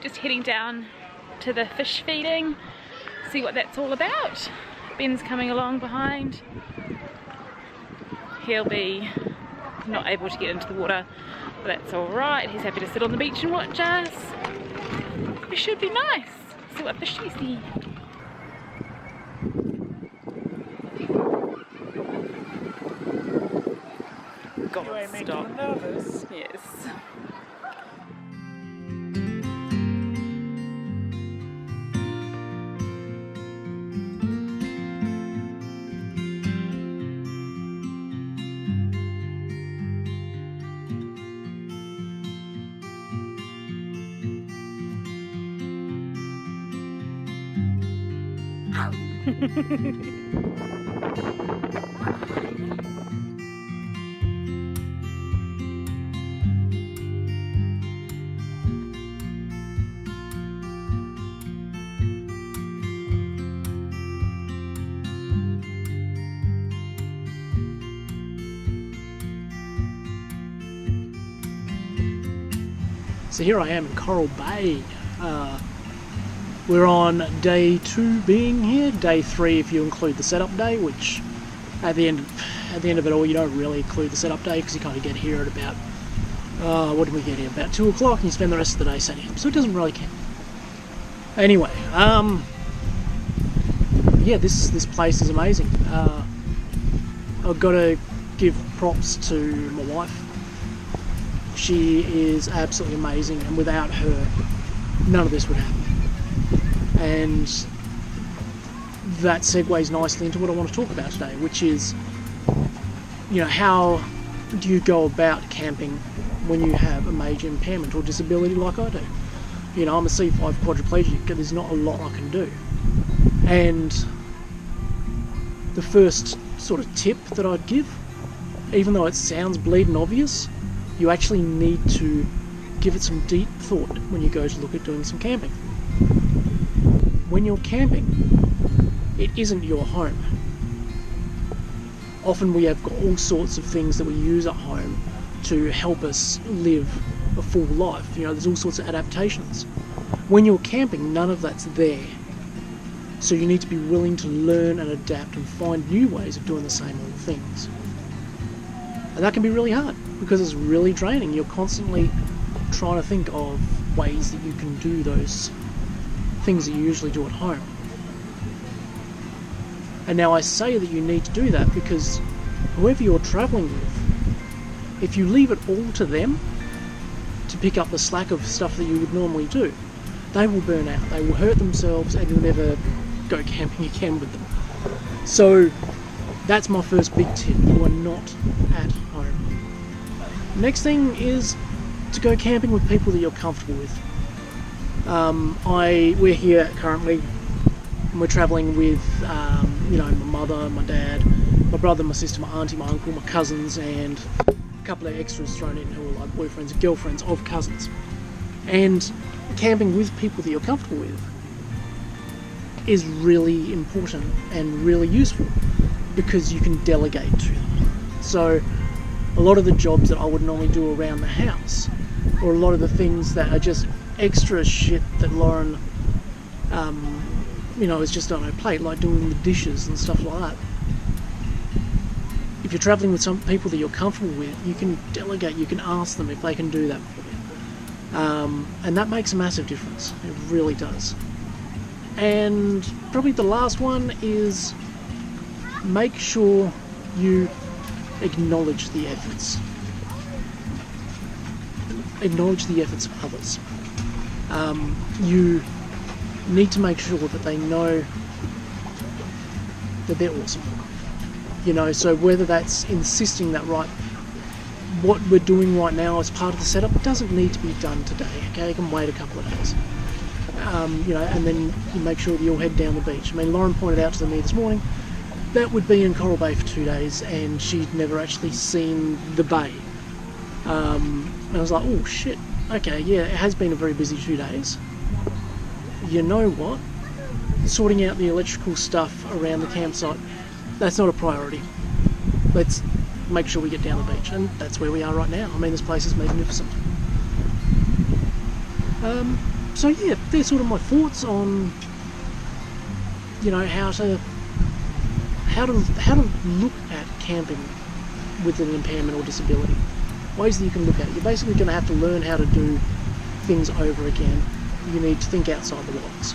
Just heading down to the fish feeding, see what that's all about. Ben's coming along behind. He'll be not able to get into the water, but that's alright. He's happy to sit on the beach and watch us. It should be nice. See what fish we see. God, Do I make stop. you nervous? Yes. So here I am in Coral Bay. We're on day 2 being here, day 3 if you include the setup day, which at the end of it all you don't really include the setup day because you kind of get here at about, what did we get here, about 2 o'clock, and you spend the rest of the day setting up, so it doesn't really count. Anyway, yeah, this place is amazing. I've got to give props to my wife. She is absolutely amazing, and without her, none of this would happen. And that segues nicely into what I want to talk about today, which is, you know, how do you go about camping when you have a major impairment or disability like I do? You know, I'm a C5 quadriplegic, and there's not a lot I can do. And the first sort of tip that I'd give, even though it sounds bleeding obvious, you actually need to give it some deep thought when you go to look at doing some camping. When you're camping, it isn't your home. Often we have got all sorts of things that we use at home to help us live a full life. You know, there's all sorts of adaptations. When you're camping, none of that's there. So you need to be willing to learn and adapt and find new ways of doing the same old things. And that can be really hard because it's really draining. You're constantly trying to think of ways that you can do those things that you usually do at home. And now I say that you need to do that because whoever you're travelling with, if you leave it all to them to pick up the slack of stuff that you would normally do, they will burn out, they will hurt themselves, and you'll never go camping again with them. So that's my first big tip: you are not at home. Next thing is to go camping with people that you're comfortable with. We're here currently, and we're travelling with you know, my mother, my dad, my brother, my sister, my auntie, my uncle, my cousins, and a couple of extras thrown in who are like boyfriends and girlfriends of cousins. And camping with people that you're comfortable with is really important and really useful because you can delegate to them. So a lot of the jobs that I would normally do around the house, or a lot of the things that are just extra shit that Lauren you know, is just on her plate, like doing the dishes and stuff like that. If you're travelling with some people that you're comfortable with, you can delegate, you can ask them if they can do that for you. And that makes a massive difference. It really does. And probably the last one is make sure you acknowledge the efforts. Acknowledge the efforts of others. You need to make sure that they know that they're awesome. You know, so whether that's insisting that, right, what we're doing right now as part of the setup doesn't need to be done today, okay? It can wait a couple of days. You know, and then you make sure that you'll head down the beach. I mean, Lauren pointed out to me this morning that would be in Coral Bay for 2 days, and she'd never actually seen the bay. And I was like, oh shit, okay, yeah, it has been a very busy 2 days. You know what? Sorting out the electrical stuff around the campsite, that's not a priority. Let's make sure we get down the beach, and that's where we are right now. I mean, this place is magnificent. So yeah, they're sort of my thoughts on, you know, how to look at camping with an impairment or disability. Ways that you can look at it. You're basically going to have to learn how to do things over again. You need to think outside the box.